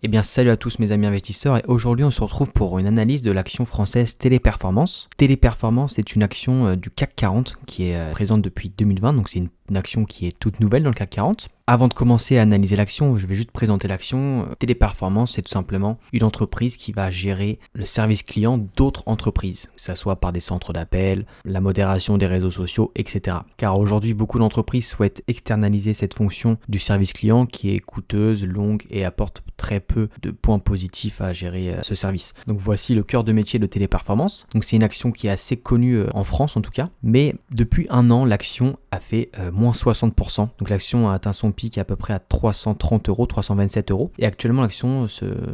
Eh bien, salut à tous mes amis investisseurs et aujourd'hui on se retrouve pour une analyse de l'action française Téléperformance. Téléperformance est une action du CAC 40 qui est présente depuis 2020, donc c'est une action qui est toute nouvelle dans le CAC 40. Avant de commencer à analyser l'action, je vais juste présenter l'action. Téléperformance, c'est tout simplement une entreprise qui va gérer le service client d'autres entreprises, que ce soit par des centres d'appel, la modération des réseaux sociaux, etc. Car aujourd'hui, beaucoup d'entreprises souhaitent externaliser cette fonction du service client qui est coûteuse, longue et apporte très peu de points positifs à gérer ce service. Donc voici le cœur de métier de Téléperformance. Donc c'est une action qui est assez connue en France en tout cas, mais depuis un an, l'action a fait moins 60%. Donc l'action a atteint son pic à peu près à 330 euros, 327 euros. Et actuellement, l'action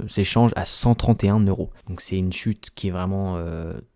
s'échange à 131 euros. Donc c'est une chute qui est vraiment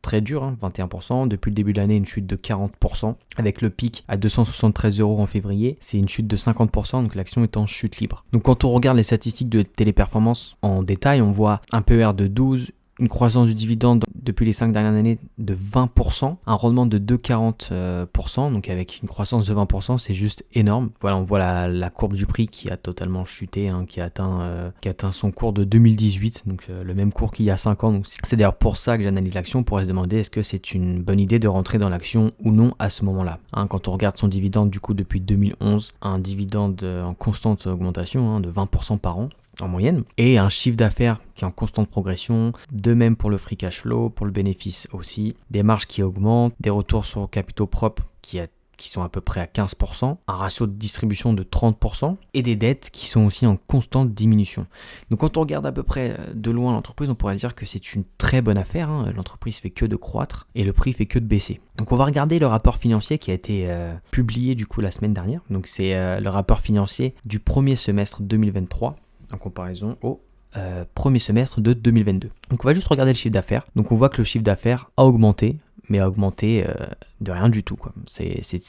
très dure, 21%. Depuis le début de l'année, une chute de 40%. Avec le pic à 273 euros en février, c'est une chute de 50%. Donc l'action est en chute libre. Donc quand on regarde les statistiques de Téléperformance en détail, on voit un PER de 12, une croissance du dividende depuis les 5 dernières années de 20%, un rendement de 2,40%, donc avec une croissance de 20%, c'est juste énorme. Voilà, on voit la courbe du prix qui a totalement chuté, qui a atteint son cours de 2018, donc le même cours qu'il y a 5 ans. Donc c'est d'ailleurs pour ça que j'analyse l'action, pour se demander est-ce que c'est une bonne idée de rentrer dans l'action ou non à ce moment-là. Quand on regarde son dividende du coup depuis 2011, un dividende en constante augmentation de 20% par an en moyenne, et un chiffre d'affaires qui est en constante progression, de même pour le free cash flow, pour le bénéfice aussi, des marges qui augmentent, des retours sur capitaux propres qui sont à peu près à 15%, un ratio de distribution de 30% et des dettes qui sont aussi en constante diminution. Donc quand on regarde à peu près de loin l'entreprise, on pourrait dire que c'est une très bonne affaire, l'entreprise fait que de croître et le prix fait que de baisser. Donc on va regarder le rapport financier qui a été publié du coup la semaine dernière, donc c'est le rapport financier du premier semestre 2023, en comparaison au premier semestre de 2022. Donc on va juste regarder le chiffre d'affaires. Donc on voit que le chiffre d'affaires a augmenté, mais a augmenté de rien du tout, quoi.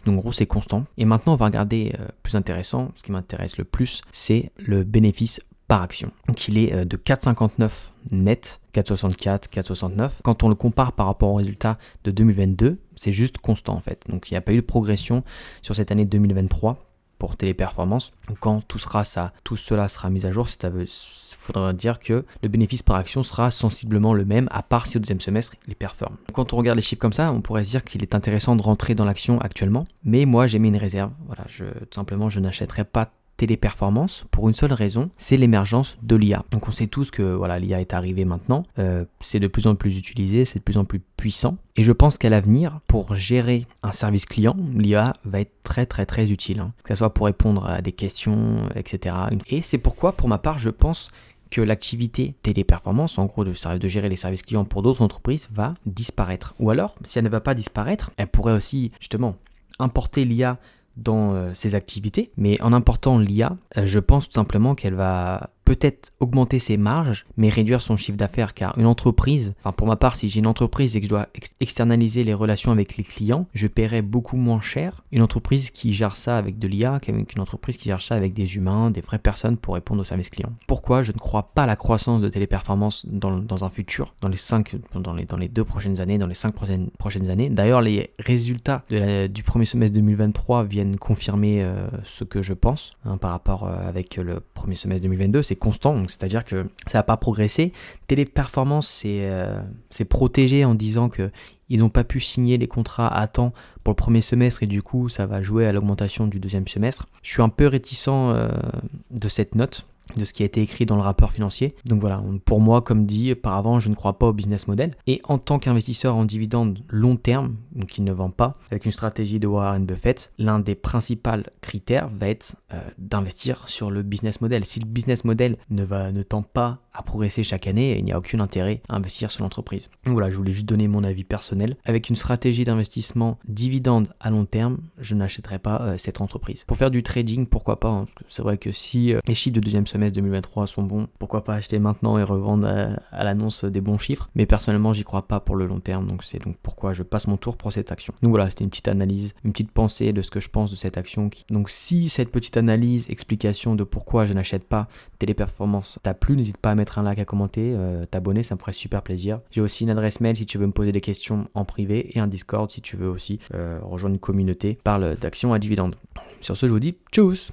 Donc en gros c'est constant. Et maintenant on va regarder plus intéressant, ce qui m'intéresse le plus, c'est le bénéfice par action. Donc il est de 4,59 net, 4,64, 4,69. Quand on le compare par rapport au résultat de 2022, c'est juste constant en fait. Donc il n'y a pas eu de progression sur cette année 2023. Pour Téléperformance. Quand tout cela sera mis à jour, il faudra dire que le bénéfice par action sera sensiblement le même, à part si au deuxième semestre, il performe. Quand on regarde les chiffres comme ça, on pourrait se dire qu'il est intéressant de rentrer dans l'action actuellement, mais moi j'ai mis une réserve. Voilà, tout simplement, je n'achèterai pas Téléperformance pour une seule raison, c'est l'émergence de l'IA. Donc on sait tous que voilà, l'IA est arrivée maintenant, c'est de plus en plus utilisé, c'est de plus en plus puissant, et je pense qu'à l'avenir, pour gérer un service client, l'IA va être très très très utile, que ce soit pour répondre à des questions, etc. Et c'est pourquoi, pour ma part, je pense que l'activité Téléperformance, en gros de gérer les services clients pour d'autres entreprises, va disparaître. Ou alors, si elle ne va pas disparaître, elle pourrait aussi justement importer l'IA dans ses activités, mais en important l'IA, je pense tout simplement qu'elle va peut-être augmenter ses marges, mais réduire son chiffre d'affaires, car une entreprise, pour ma part, si j'ai une entreprise et que je dois externaliser les relations avec les clients, je paierai beaucoup moins cher une entreprise qui gère ça avec de l'IA qu'avec une entreprise qui gère ça avec des humains, des vraies personnes pour répondre aux services clients. Pourquoi je ne crois pas à la croissance de Téléperformance dans un futur, dans les 2 prochaines années, dans les 5 prochaines années. D'ailleurs, les résultats du premier semestre 2023 viennent confirmer ce que je pense par rapport avec le premier semestre 2022. C'est constant, donc c'est-à-dire que ça n'a pas progressé. Téléperformance c'est protégé en disant que ils n'ont pas pu signer les contrats à temps pour le premier semestre et du coup ça va jouer à l'augmentation du deuxième semestre. Je suis un peu réticent de cette note, de ce qui a été écrit dans le rapport financier. Donc voilà, pour moi, comme dit auparavant, je ne crois pas au business model. Et en tant qu'investisseur en dividende long terme, donc qui ne vend pas, avec une stratégie de Warren Buffett, l'un des principaux critères va être d'investir sur le business model. Si le business model ne tend pas à progresser chaque année, il n'y a aucun intérêt à investir sur l'entreprise. Donc voilà, je voulais juste donner mon avis personnel. Avec une stratégie d'investissement dividende à long terme, je n'achèterai pas cette entreprise. Pour faire du trading, pourquoi pas, parce que c'est vrai que si les chiffres de deuxième semestre 2023 sont bons, pourquoi pas acheter maintenant et revendre à l'annonce des bons chiffres. Mais personnellement, j'y crois pas pour le long terme, donc c'est donc pourquoi je passe mon tour pour cette action. Donc voilà, c'était une petite analyse, une petite pensée de ce que je pense de cette action. Donc si cette petite analyse, explication de pourquoi je n'achète pas Téléperformance t'a plu, n'hésite pas à mettre un like, à commenter, t'abonner, ça me ferait super plaisir. J'ai aussi une adresse mail si tu veux me poser des questions en privé et un Discord si tu veux aussi rejoindre une communauté qui parle d'actions à dividendes. Sur ce, je vous dis tchuss!